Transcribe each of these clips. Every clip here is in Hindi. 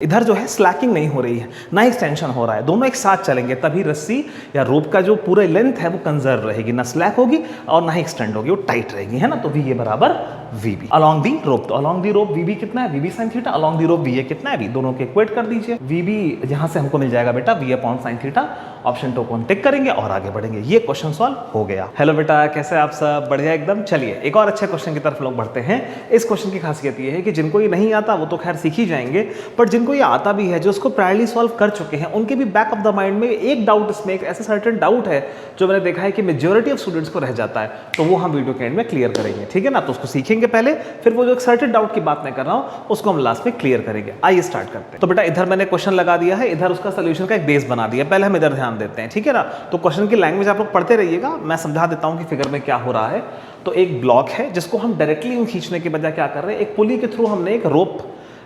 इधर जो है स्लैकिंग नहीं हो रही है, ना एक्सटेंशन हो रहा है, दोनों एक साथ चलेंगे तभी रस्सी या रोप का जो पूरे लेंथ है वो कंजर्व रहेगी, ना स्लैक होगी और ना ही एक्सटेंड होगी, वो टाइट रहेगी, है ना। तो वी ए बराबर V B along the rope. तो along the rope V B कितना है, V B sine theta. Along the rope V A कितना है, वी। दोनों के इक्वेट कर दीजिए। वी बी जहां से हमको मिल जाएगा बेटा V upon sine theta. Option 2 को हम टिक करेंगे और आगे बढ़ेंगे। ये क्वेश्चन सॉल्व हो गया। हेलो बेटा, कैसे आप सब? बढ़िया एकदम। चलिए एक और अच्छे क्वेश्चन की तरफ लोग बढ़ते हैं। इस क्वेश्चन की खासियत ये है कि जिनको ये नहीं आता वो तो खैर सीख ही जाएंगे, पर जिनको ये आता भी है, जो उसको प्रायरली सॉल्व कर चुके हैं, उनके भी बैक ऑफ द माइंड में एक डाउट, इसमें एक ऐसा सर्टेन डाउट है जो मैंने देखा है कि मेजॉरिटी ऑफ स्टूडेंट्स को रह जाता है, तो वो हम वीडियो के एंड में क्लियर करेंगे, ठीक है ना। तो उसको सीखेंगे पहले, फिर वो जो एक सर्टेन डाउट की बात मैं कर रहा हूं उसको हम लास्ट में क्लियर करेंगे। आइए स्टार्ट करते हैं। तो बेटा इधर मैंने क्वेश्चन लगा दिया है, इधर उसका सोल्यूशन का एक बेस बना दिया। पहले हम इधर ध्यान देते हैं, ठीक है ना। तो क्वेश्चन की लैंग्वेज आप लोग पढ़ते रहिएगा, मैं समझा देता हूं कि फिगर में क्या हो रहा है। तो एक ब्लॉक है जिसको हम डायरेक्टली खींचने के बजाय क्या कर रहे हैं, एक पुली के थ्रू हमने एक रोप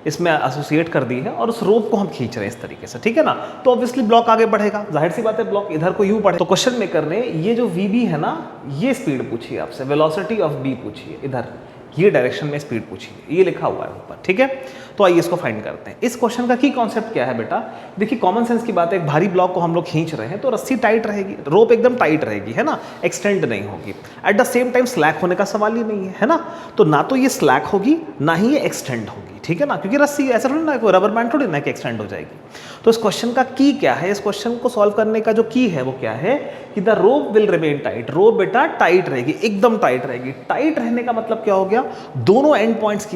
इसमें एसोसिएट कर दी है और उस रोप को हम खींच रहे हैं इस तरीके से, ठीक है ना। तो ऑब्वियसली ब्लॉक आगे बढ़ेगा, जाहिर सी बात है ब्लॉक इधर को यूं बढ़े। तो क्वेश्चन मेकर ने ये जो वीबी है ना, ये स्पीड पूछी है आपसे, वेलोसिटी ऑफ बी पूछी है, इधर ये डायरेक्शन में स्पीड पूछी है, ये लिखा हुआ है ऊपर, ठीक है। तो आइए इसको फाइंड करते हैं। इस क्वेश्चन का की कॉन्सेप्ट क्या है बेटा, देखिए कॉमन सेंस की बात है, एक भारी ब्लॉक को हम लोग खींच रहे हैं तो रस्सी टाइट रहेगी, रोप एकदम टाइट रहेगी, है ना, एक्सटेंड नहीं होगी। At the same time slack होने का सवाल ही नहीं है ना। तो ना तो ये स्लैक होगी ना ही ये एक्सटेंड होगी, ठीक है ना, क्योंकि रस्सी ऐसा थोड़ी ना, कोई रबर बैंड थोड़ी ना कि एक्सटेंड हो जाएगी। तो इस क्वेश्चन का की क्या है, इस क्वेश्चन को सॉल्व करने का जो की है वो क्या है कि the rope will remain tight. Rope बेटा टाइट रहेगी, एकदम टाइट रहेगी। टाइट रहने का मतलब क्या हो गया, दोनों एंड पॉइंट्स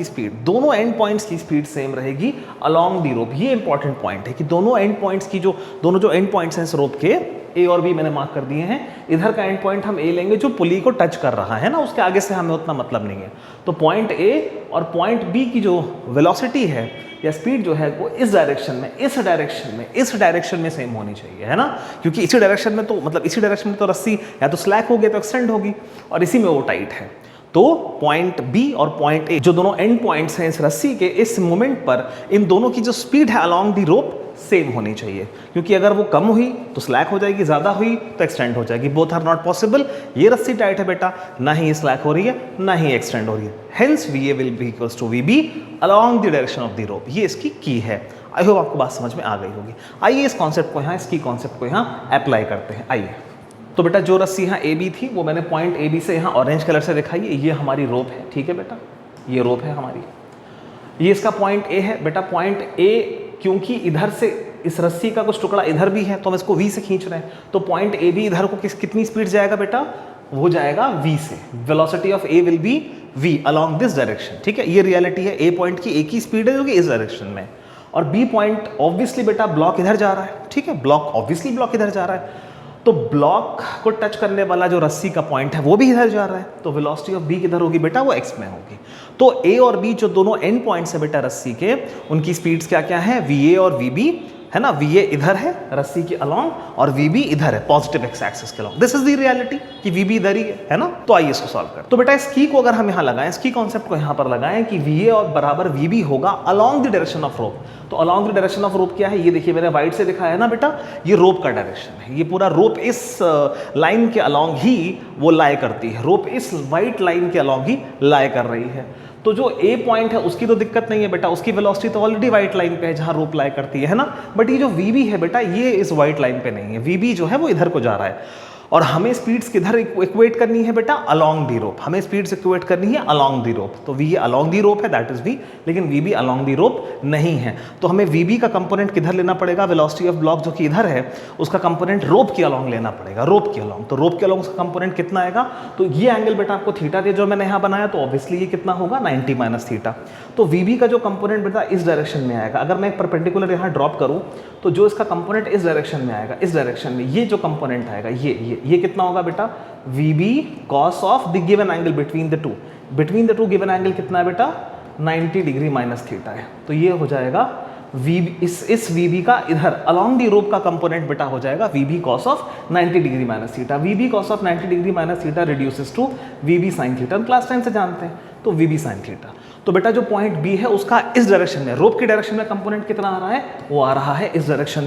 की स्पीड सेम रहेगी अलोंग दी रोप। ये इंपॉर्टेंट पॉइंट है कि दोनों एंड पॉइंट्स की दोनों जो एंड पॉइंट्स हैं इस रोप के, ए और बी मैंने मार्क कर दिए हैं। इधर का एंड पॉइंट हम ए लेंगे जो पुली को टच कर रहा है ना, उसके आगे से हमें उतना मतलब नहीं है। तो पॉइंट ए और पॉइंट बी की जो वेलोसिटी है या स्पीड जो है वो इस डायरेक्शन में सेम होनी चाहिए, है ना, क्योंकि इसी डायरेक्शन में तो मतलब इसी डायरेक्शन में तो रस्सी या तो स्लैक होगी तो एक्सटेंड होगी और इसी में वो टाइट है। तो पॉइंट बी और पॉइंट ए जो दोनों एंड पॉइंट्स हैं इस रस्सी के, इस मोमेंट पर इन दोनों की जो स्पीड है अलोंग दी रोप सेम होनी चाहिए, क्योंकि अगर वो कम हुई तो स्लैक हो जाएगी, ज्यादा हुई तो एक्सटेंड हो जाएगी। Both are not possible. ये रस्सी टाइट है बेटा, ना ही स्लैक हो रही है ना ही एक्सटेंड हो रही है, hence V A will be equals to V B along the direction of the rope. ये इसकी की है। आई होप आपको बात समझ में आ गई होगी। आइए इस कॉन्सेप्ट को यहाँ, इसकी कॉन्सेप्ट को यहाँ अप्लाई करते हैं। आइए, तो बेटा जो रस्सी यहाँ ए बी थी वो मैंने पॉइंट ए बी से यहाँ ऑरेंज कलर से दिखाई है, ये हमारी रोप है, ठीक है बेटा, ये रोप है हमारी, ये इसका पॉइंट ए है बेटा। पॉइंट ए क्योंकि इधर से इस रस्सी का कुछ टुकड़ा इधर भी है तो हम इसको वी से खींच रहे हैं, तो पॉइंट ए बी इधर को कितनी स्पीड जाएगा बेटा, वो जाएगा वी से। Velocity of A will be V along this direction, ठीक है, ये रियलिटी है। ए पॉइंट की एक ही स्पीड है जो कि इस डायरेक्शन में, और बी पॉइंट ऑब्वियसली बेटा ब्लॉक इधर जा रहा है, ठीक है, ब्लॉक इधर जा रहा है, तो ब्लॉक को टच करने वाला जो रस्सी का पॉइंट है वो भी इधर जा रहा है, तो वेलोसिटी ऑफ बी किधर होगी बेटा, वो एक्स में होगी। तो ए और बी जो दोनों एंड पॉइंट्स है बेटा रस्सी के, उनकी स्पीड्स क्या क्या है, वी ए और वी बी, है ना। वी ए इधर है रस्सी के अलोंग और वी बी इधर है पॉजिटिव एक्स एक्सिस के along. This is the reality कि वी बी इधर ही है ना। तो आइए इसको सॉल्व करें। तो बेटा इस की को अगर हम यहाँ लगाएं, इसकी कॉन्सेप्ट को यहाँ पर लगाएं कि वी ए और बराबर वी बी होगा along the direction of rope. तो along the direction of rope क्या है, ये देखिए मैंने व्हाइट से दिखाया है ना बेटा, ये रोप का डायरेक्शन है। ये पूरा रोप इस लाइन के अलोंग ही वो लाई करती है, रोप इस व्हाइट लाइन के अलोंग ही लाई कर रही है। तो जो ए पॉइंट है उसकी तो दिक्कत नहीं है बेटा, उसकी वेलोसिटी तो ऑलरेडी व्हाइट लाइन पे है जहां रोप लाई करती है ना। बट ये जो वी बी है बेटा, ये इस व्हाइट लाइन पे नहीं है, वी बी जो है वो इधर को जा रहा है, और हमें स्पीड्स किधर इक्वेट करनी है बेटा, अलोंग दी रोप। हमें स्पीड्स इक्वेट करनी है अलोंग दी रोप। तो वी अलोंग दी रोप है, दैट इज वी, लेकिन वी बी अलोंग दी रोप नहीं है। तो हमें वी बी का कंपोनेंट किधर लेना पड़ेगा, वेलोसिटी ऑफ ब्लॉक जो कि इधर है उसका कंपोनेंट रोप के अलोंग लेना पड़ेगा, रोप के अलोंग। तो रोप के अलोंग उसका कंपोनेंट कितना आएगा, तो ये एंगल बेटा आपको थीटा दे जो मैंने यहाँ बनाया, तो ऑब्वियसली ये कितना होगा, 90 माइनस थीटा। तो वी बी का जो कंपोनेंट बेटा इस डायरेक्शन में आएगा। अगर मैं एक परपेंडिकुलर यहाँ ड्रॉप करूँ तो जो इसका कंपोनेंट इस डायरेक्शन में आएगा, इस डायरेक्शन में ये जो कंपोनेंट आएगा, ये कितना होगा बेटा, V B cos of the given angle between the two given angle कितना है बेटा, 90 डिग्री माइनस थीटा है। तो ये हो जाएगा वी इस वी बी का इधर अलोंग दी रोप का कंपोनेंट बेटा हो जाएगा V B cos of 90 degree minus theta. V B cos of 90 degree minus theta reduces to V B sine theta, हम क्लास टाइम से जानते हैं, तो वी बी साइन थीटा। तो बेटा जो पॉइंट बी है उसका इस डायरेक्शन में, रोप की डायरेक्शन में कंपोनेंट कितना आ रहा है, वो आ रहा है इस डायरेक्शन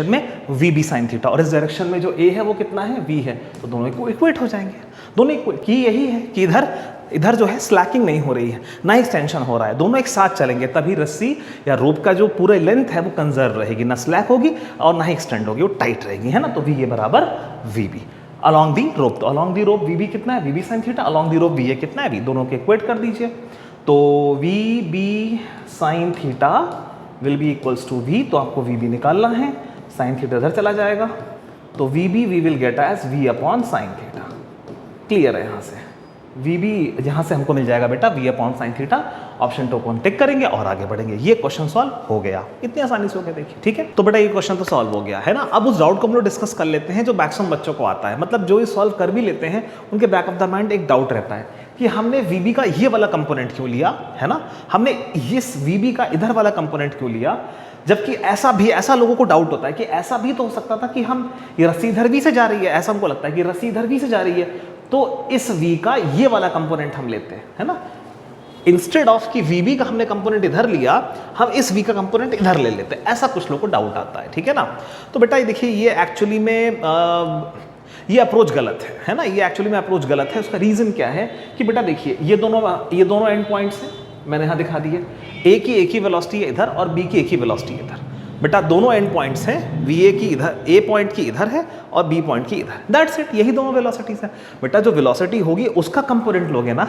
में वी बी साइन थीटा, और इस डायरेक्शन में जो ए है वो कितना है, वी है। तो दोनों इक्वेट हो जाएंगे, दोनों इक्वेट की यही है कि इधर इधर जो है स्लैकिंग नहीं हो रही है, ना एक्सटेंशन हो रहा है, दोनों एक साथ चलेंगे तभी रस्सी या रोप का जो पूरा लेंथ है वो कंजर्व रहेगी, ना स्लैक होगी और ना ही एक्सटेंड होगी, वो टाइट रहेगी, है ना। तो वी ए बराबर V B along the rope. तो along the rope V B कितना है, V B sine theta, along the rope V A कितना है, वी, दोनों के इक्वेट कर दीजिए। तो V B sine theta will be equals to V, तो आपको वी बी निकालना है, साइन थीटा इधर चला जाएगा, तो V B V will get as V upon sine theta. Clear है यहाँ से, वी बी यहाँ से हमको मिल जाएगा बेटा V upon sine theta. Option 2 को हम टिक करेंगे और आगे बढ़ेंगे। ये क्वेश्चन सॉल्व हो गया, इतनी आसानी से हो गया, देखिए ठीक है। तो बेटा ये क्वेश्चन तो सॉल्व हो गया है ना। अब उस डाउट को हम लोग डिस्कस कर लेते हैं जो मैक्सिमम बच्चों को आता है, मतलब जो ये सॉल्व कर भी लेते हैं उनके बैक ऑफ द माइंड एक डाउट रहता है कि हमने वीबी का ये वाला कंपोनेंट क्यों लिया, है ना, हमने इस वीबी का इधर वाला कंपोनेंट क्यों लिया, जबकि ऐसा लोगों को डाउट होता है कि ऐसा भी तो हो सकता था कि हम ये रस्सी इधर भी से जा रही है, ऐसा हमको लगता है कि रस्सी इधर भी से जा रही है, तो इस वी का ये वाला कंपोनेंट हम लेते हैं, है ना, इंस्टेड ऑफ कि वी बी का हमने कंपोनेंट इधर लिया, हम इस वी का कंपोनेंट इधर ले लेते हैं, ऐसा कुछ लोगों को डाउट आता है, ठीक है ना। तो बेटा ये देखिए ये एक्चुअली में ये अप्रोच गलत है ना, ये एक्चुअली में अप्रोच गलत है। उसका रीजन क्या है कि बेटा देखिए ये दोनों एंड पॉइंट्स हैं, मैंने यहाँ दिखा दिए, ए की एक ही वेलोसिटी है इधर और बी की एक ही वेलोसिटी है इधर। बेटा दोनों एंड पॉइंट्स हैं, वी ए की इधर, ए पॉइंट की इधर है और बी पॉइंट की इधर, दैट्स इट, यही दोनों वेलोसिटीज है। बेटा जो वेलोसिटी होगी उसका कंपोनेंट लोगे ना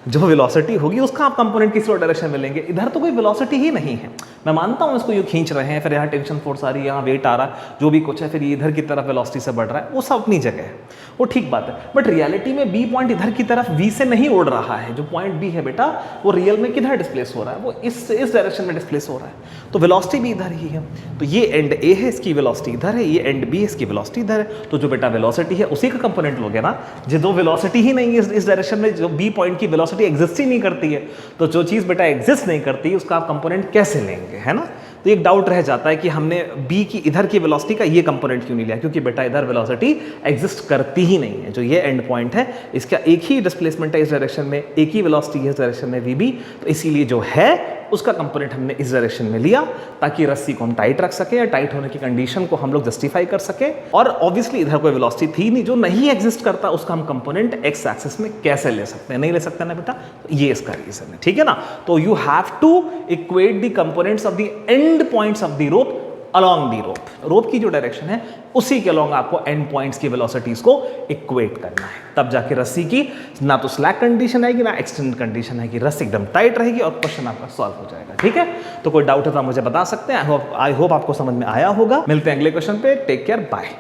जो वेलोसिटी होगी उसका आप कंपोनेंट किसी और डायरेक्शन में लेंगे। इधर तो कोई वेलोसिटी ही नहीं है, मैं मानता हूँ इसको यूँ खींच रहे हैं, फिर यहाँ टेंशन फोर्स आ रही है, यहाँ वेट आ रहा है, जो भी कुछ है, फिर ये इधर की तरफ वेलोसिटी से बढ़ रहा है, वो सब अपनी जगह है, वो ठीक बात है। बट रियलिटी में बी पॉइंट इधर की तरफ वी से नहीं उड़ रहा है, जो पॉइंट बी है बेटा वो रियल में किधर डिस्प्लेस हो रहा है, वो इस डायरेक्शन में डिस्प्लेस हो रहा है, तो वेलोसिटी भी इधर ही है। तो ये एंड ए है, इसकी वेलोसिटी इधर है, ये एंड बी है, इसकी वेलोसिटी इधर है, तो जो बेटा वेलोसिटी है उसी का कंपोनेंट लोगे ना। जो वेलोसिटी ही नहीं है इस डायरेक्शन में, जो बी पॉइंट की वेलोसिटी एग्जिस्ट ही नहीं करती है, तो जो चीज़ बेटा एग्जिस्ट नहीं करती उसका आप कंपोनेंट कैसे लेंगे, है ना। तो एक डाउट रह जाता है कि हमने बी की इधर की वेलोसिटी का ये कंपोनेंट क्यों नहीं लिया, क्योंकि बेटा इधर वेलोसिटी एग्जिस्ट करती ही नहीं है। जो ये एंड पॉइंट है इसका एक ही डिस्प्लेसमेंट है इस डायरेक्शन में, एक ही वेलोसिटी है इस डायरेक्शन में वी बी, तो इसीलिए जो है उसका कंपोनेंट हमने इस डायरेक्शन में लिया ताकि रस्सी को हम टाइट रख सके, या टाइट होने की कंडीशन को हम लोग जस्टिफाई कर सके। और ऑब्वियसली इधर कोई वेलोसिटी थी नहीं, जो नहीं एग्जिस्ट करता उसका हम कंपोनेंट एक्स एक्सिस में कैसे ले सकते हैं, नहीं ले सकते ना बेटा, तो ये इसका रीजन है, ठीक है ना। तो you have to equate the components of the end points of the rope along the rope, rope की जो डायरेक्शन है उसी के अलॉन्ग आपको एंड पॉइंट्स की वेलोसिटीज को इक्वेट करना है, तब जाके रस्सी की ना तो स्लैक कंडीशन आएगी ना एक्सटेंड कंडीशन आएगी, रस्सी एकदम टाइट रहेगी और क्वेश्चन आपका सॉल्व हो जाएगा, ठीक है। तो कोई डाउट है तो आप मुझे बता सकते हैं। आई होप आपको समझ में आया होगा। मिलते हैं अगले क्वेश्चन पे, टेक केयर, बाय।